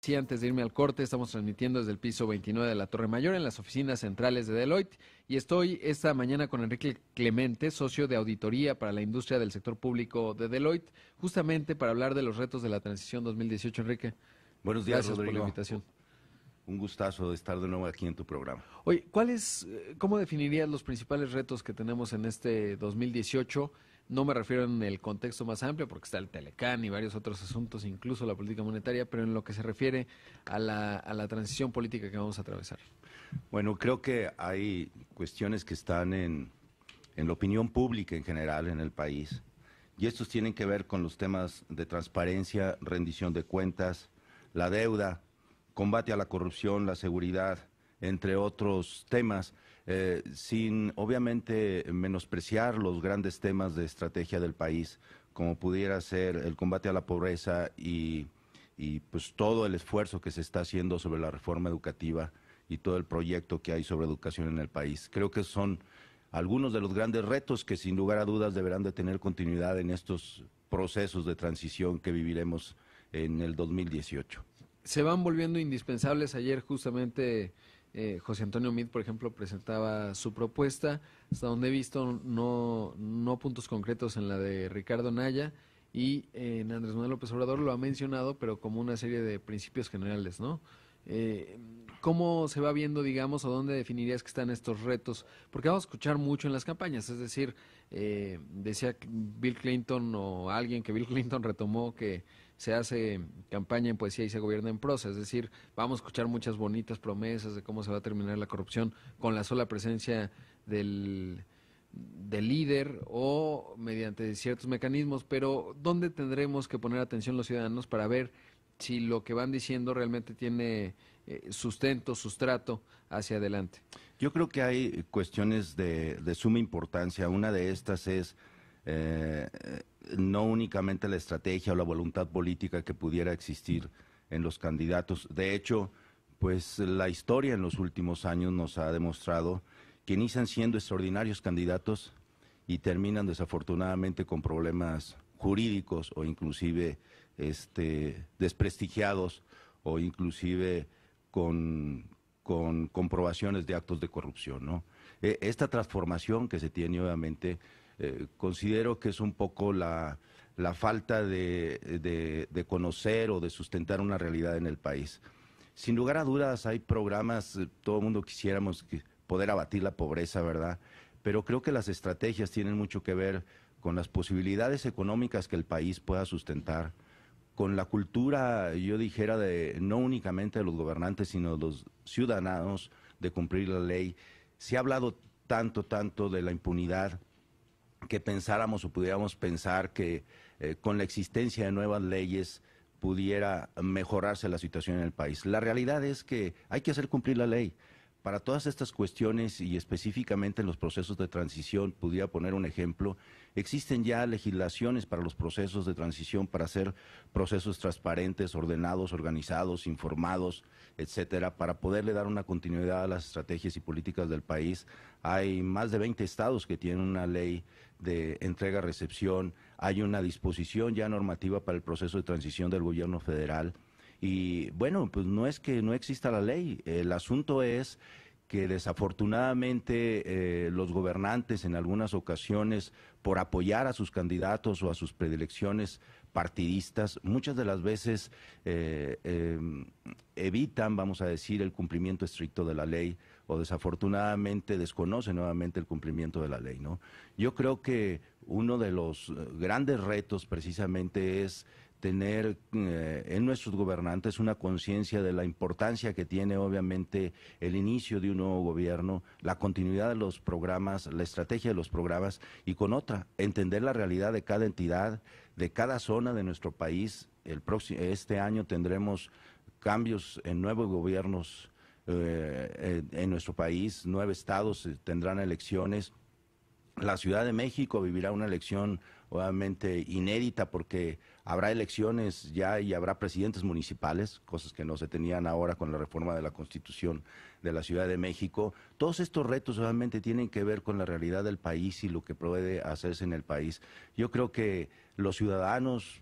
Sí, antes de irme al corte, estamos transmitiendo desde el piso 29 de la Torre Mayor en las oficinas centrales de Deloitte y estoy esta mañana con Enrique Clemente, socio de auditoría para la industria del sector público de Deloitte, justamente para hablar de los retos de la transición 2018. Enrique, Buenos días, gracias por la Rodrigo. invitación. Un gustazo de estar de nuevo aquí en tu programa. Oye, ¿cómo definirías los principales retos que tenemos en este 2018? No me refiero en el contexto más amplio, porque está el Telecán y varios otros asuntos, incluso la política monetaria, pero en lo que se refiere a la transición política que vamos a atravesar. Bueno, creo que hay cuestiones que están en la opinión pública en general en el país, y estos tienen que ver con los temas de transparencia, rendición de cuentas, la deuda, combate a la corrupción, la seguridad, entre otros temas, sin obviamente menospreciar los grandes temas de estrategia del país, como pudiera ser el combate a la pobreza y pues todo el esfuerzo que se está haciendo sobre la reforma educativa y todo el proyecto que hay sobre educación en el país. Creo que son algunos de los grandes retos que sin lugar a dudas deberán de tener continuidad en estos procesos de transición que viviremos en el 2018. Se van volviendo indispensables. Ayer justamente José Antonio Meade, por ejemplo, presentaba su propuesta, hasta donde he visto no puntos concretos en la de Ricardo Anaya, y en Andrés Manuel López Obrador lo ha mencionado, pero como una serie de principios generales, ¿no? ¿Cómo se va viendo, digamos, o dónde definirías que están estos retos? Porque vamos a escuchar mucho en las campañas, es decir, decía Bill Clinton o alguien que Bill Clinton retomó que se hace campaña en poesía y se gobierna en prosa, es decir, vamos a escuchar muchas bonitas promesas de cómo se va a terminar la corrupción con la sola presencia del líder o mediante ciertos mecanismos, pero ¿dónde tendremos que poner atención los ciudadanos para ver si lo que van diciendo realmente tiene sustento, sustrato hacia adelante? Yo creo que hay cuestiones de suma importancia. Una de estas es eh, no únicamente la estrategia o la voluntad política que pudiera existir en los candidatos. De hecho, pues la historia en los últimos años nos ha demostrado que inician siendo extraordinarios candidatos y terminan desafortunadamente con problemas jurídicos o inclusive desprestigiados o inclusive con comprobaciones de actos de corrupción, ¿no? Esta transformación que se tiene obviamente considero que es un poco la falta de conocer o de sustentar una realidad en el país. Sin lugar a dudas hay programas, todo el mundo quisiéramos poder abatir la pobreza, ¿verdad? Pero creo que las estrategias tienen mucho que ver con las posibilidades económicas que el país pueda sustentar, con la cultura, yo dijera, de no únicamente de los gobernantes, sino de los ciudadanos, de cumplir la ley. Se ha hablado tanto de la impunidad, que pensáramos o pudiéramos pensar que con la existencia de nuevas leyes pudiera mejorarse la situación en el país. La realidad es que hay que hacer cumplir la ley. Para todas estas cuestiones y específicamente en los procesos de transición, pudiera poner un ejemplo, existen ya legislaciones para los procesos de transición, para hacer procesos transparentes, ordenados, organizados, informados, etcétera, para poderle dar una continuidad a las estrategias y políticas del país. Hay más de 20 estados que tienen una ley de entrega-recepción, hay una disposición ya normativa para el proceso de transición del gobierno federal. Y bueno, pues no es que no exista la ley, el asunto es que desafortunadamente los gobernantes en algunas ocasiones, por apoyar a sus candidatos o a sus predilecciones partidistas, muchas de las veces evitan, vamos a decir, el cumplimiento estricto de la ley o desafortunadamente desconocen nuevamente el cumplimiento de la ley, ¿no? Yo creo que uno de los grandes retos precisamente es tener en nuestros gobernantes una conciencia de la importancia que tiene obviamente el inicio de un nuevo gobierno, la continuidad de los programas, la estrategia de los programas y con otra, entender la realidad de cada entidad, de cada zona de nuestro país. Este año tendremos cambios en nuevos gobiernos en nuestro país, 9 estados tendrán elecciones. La Ciudad de México vivirá una elección obviamente inédita porque habrá elecciones ya y habrá presidentes municipales, cosas que no se tenían ahora con la reforma de la Constitución de la Ciudad de México. Todos estos retos obviamente tienen que ver con la realidad del país y lo que puede hacerse en el país. Yo creo que los ciudadanos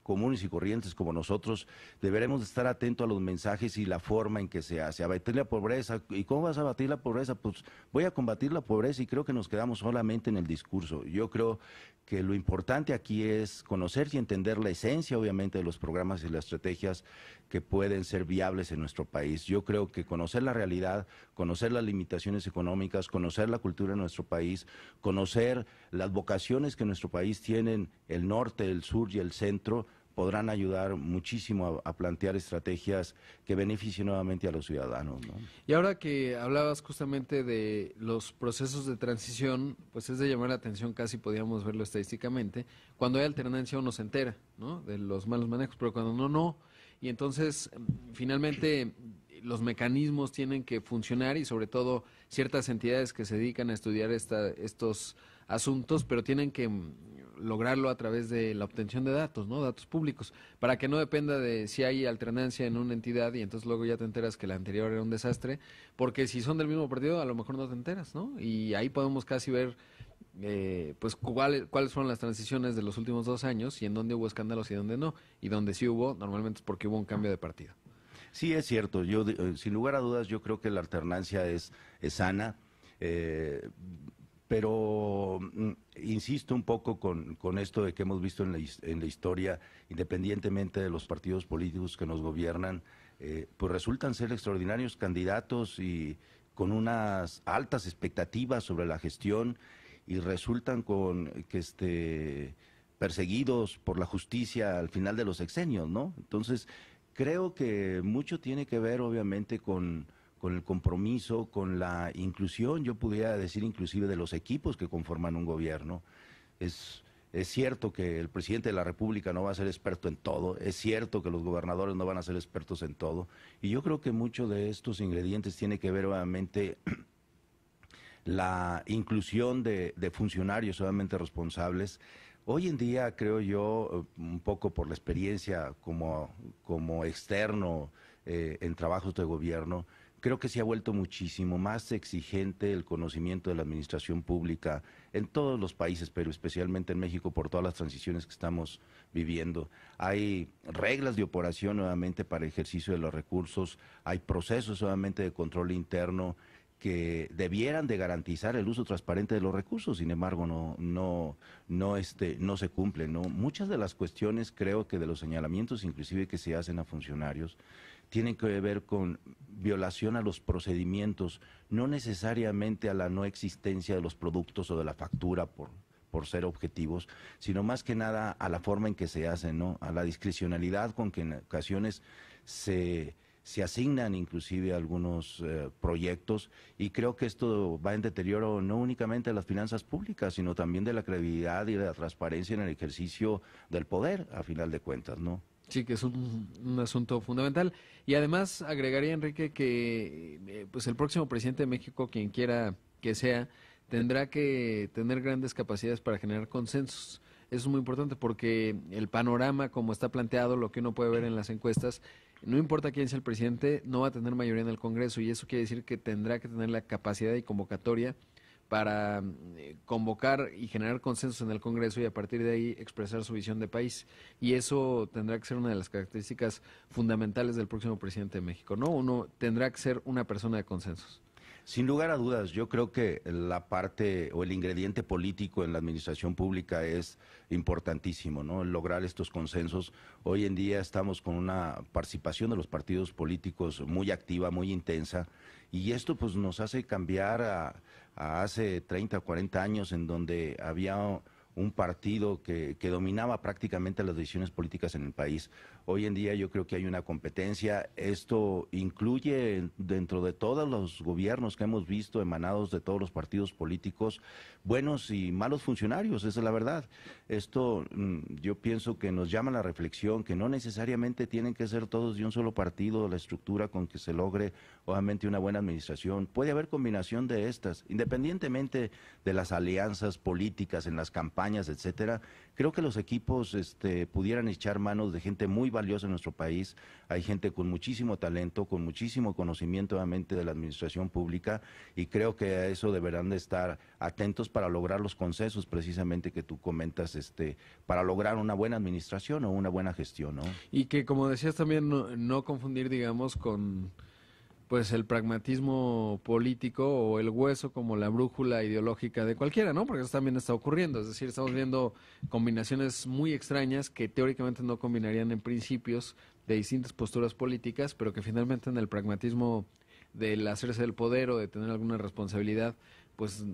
comunes y corrientes como nosotros deberemos estar atentos a los mensajes y la forma en que se hace. Abatir la pobreza. ¿Y cómo vas a abatir la pobreza? Pues voy a combatir la pobreza, y creo que nos quedamos solamente en el discurso. Yo creo que lo importante aquí es conocer y entender la esencia, obviamente, de los programas y las estrategias que pueden ser viables en nuestro país. Yo creo que conocer la realidad, conocer las limitaciones económicas, conocer la cultura de nuestro país, conocer las vocaciones que nuestro país tienen, el norte, el sur y el centro, podrán ayudar muchísimo a plantear estrategias que beneficien nuevamente a los ciudadanos, ¿no? Y ahora que hablabas justamente de los procesos de transición, pues es de llamar la atención, casi podíamos verlo estadísticamente, cuando hay alternancia uno se entera, ¿no?, de los malos manejos, pero cuando no, no. Y entonces, finalmente, los mecanismos tienen que funcionar, y sobre todo ciertas entidades que se dedican a estudiar estos asuntos, pero tienen que lograrlo a través de la obtención de datos, ¿no?, datos públicos, para que no dependa de si hay alternancia en una entidad y entonces luego ya te enteras que la anterior era un desastre, porque si son del mismo partido a lo mejor no te enteras, ¿no? Y ahí podemos casi ver pues cuáles fueron las transiciones de los últimos 2 años, y en dónde hubo escándalos y dónde no, y donde sí hubo, normalmente es porque hubo un cambio de partido. Sí, es cierto. Yo, sin lugar a dudas, yo creo que la alternancia es sana. Pero insisto un poco con esto de que hemos visto en la historia, independientemente de los partidos políticos que nos gobiernan, pues resultan ser extraordinarios candidatos y con unas altas expectativas sobre la gestión, y resultan perseguidos por la justicia al final de los sexenios, ¿no? Entonces, creo que mucho tiene que ver, obviamente, con el compromiso, con la inclusión, yo pudiera decir inclusive de los equipos que conforman un gobierno. Es cierto que el presidente de la República no va a ser experto en todo, es cierto que los gobernadores no van a ser expertos en todo, y yo creo que mucho de estos ingredientes tiene que ver, obviamente, la inclusión de funcionarios obviamente responsables. Hoy en día, creo yo, un poco por la experiencia como externo en trabajos de gobierno, creo que se ha vuelto muchísimo más exigente el conocimiento de la administración pública en todos los países, pero especialmente en México por todas las transiciones que estamos viviendo. Hay reglas de operación nuevamente para el ejercicio de los recursos, hay procesos nuevamente de control interno que debieran de garantizar el uso transparente de los recursos. Sin embargo, no se cumplen, ¿no? Muchas de las cuestiones, creo que de los señalamientos inclusive que se hacen a funcionarios, tienen que ver con violación a los procedimientos, no necesariamente a la no existencia de los productos o de la factura por ser objetivos, sino más que nada a la forma en que se hacen, ¿no? A la discrecionalidad con que en ocasiones se asignan inclusive algunos proyectos, y creo que esto va en deterioro no únicamente de las finanzas públicas, sino también de la credibilidad y de la transparencia en el ejercicio del poder, a final de cuentas, ¿no? Sí, que es un asunto fundamental. Y además agregaría, Enrique, que pues el próximo presidente de México, quien quiera que sea, tendrá que tener grandes capacidades para generar consensos. Eso es muy importante porque el panorama, como está planteado, lo que uno puede ver en las encuestas, no importa quién sea el presidente, no va a tener mayoría en el Congreso, y eso quiere decir que tendrá que tener la capacidad y convocatoria para convocar y generar consensos en el Congreso, y a partir de ahí expresar su visión de país. Y eso tendrá que ser una de las características fundamentales del próximo presidente de México, ¿no? Uno tendrá que ser una persona de consensos. Sin lugar a dudas, yo creo que la parte o el ingrediente político en la administración pública es importantísimo, ¿no? El lograr estos consensos. Hoy en día estamos con una participación de los partidos políticos muy activa, muy intensa, y esto pues nos hace cambiar a hace 30 o 40 años, en donde había un partido que dominaba prácticamente las decisiones políticas en el país. Hoy en día yo creo que hay una competencia. Esto incluye dentro de todos los gobiernos que hemos visto emanados de todos los partidos políticos, buenos y malos funcionarios, esa es la verdad. Esto yo pienso que nos llama a la reflexión, que no necesariamente tienen que ser todos de un solo partido la estructura con que se logre obviamente una buena administración. Puede haber combinación de estas, independientemente de las alianzas políticas en las campañas, etcétera. Creo que los equipos pudieran echar manos de gente muy valiosa en nuestro país. Hay gente con muchísimo talento, con muchísimo conocimiento obviamente de la administración pública, y creo que a eso deberán de estar atentos para lograr los consensos precisamente que tú comentas, para lograr una buena administración o una buena gestión, ¿no? Y que, como decías también, no confundir, digamos, con pues el pragmatismo político o el hueso como la brújula ideológica de cualquiera, ¿no? Porque eso también está ocurriendo, es decir, estamos viendo combinaciones muy extrañas que teóricamente no combinarían en principios de distintas posturas políticas, pero que finalmente en el pragmatismo del hacerse del poder o de tener alguna responsabilidad, pues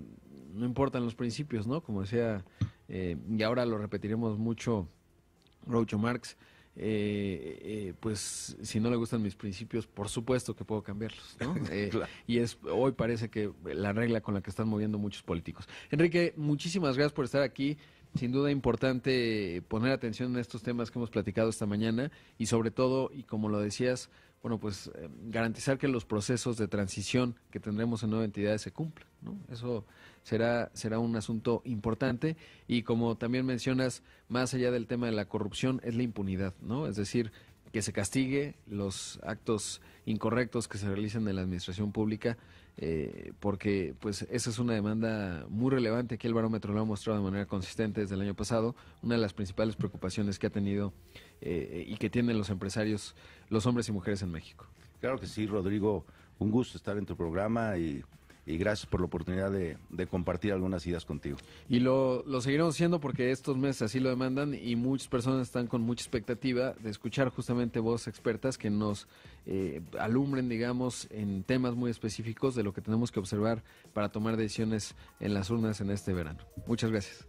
no importan los principios, ¿no? Como decía, y ahora lo repetiremos mucho, Groucho Marx, pues si no le gustan mis principios, por supuesto que puedo cambiarlos, ¿no? Claro. Y hoy parece que la regla con la que están moviendo muchos políticos. Enrique, muchísimas gracias por estar aquí. Sin duda importante poner atención en estos temas que hemos platicado esta mañana y sobre todo, y como lo decías, bueno, pues garantizar que los procesos de transición que tendremos en nuevas entidades se cumplan, ¿no? Eso será un asunto importante, y como también mencionas, más allá del tema de la corrupción, es la impunidad, ¿no? Es decir, que se castigue los actos incorrectos que se realicen en la administración pública, porque pues esa es una demanda muy relevante. Aquí el barómetro lo ha mostrado de manera consistente desde el año pasado, una de las principales preocupaciones que ha tenido y que tienen los empresarios, los hombres y mujeres en México. Claro que sí, Rodrigo, un gusto estar en tu programa y gracias por la oportunidad de compartir algunas ideas contigo. Y lo seguiremos haciendo porque estos meses así lo demandan y muchas personas están con mucha expectativa de escuchar justamente voces expertas que nos alumbren, digamos, en temas muy específicos de lo que tenemos que observar para tomar decisiones en las urnas en este verano. Muchas gracias.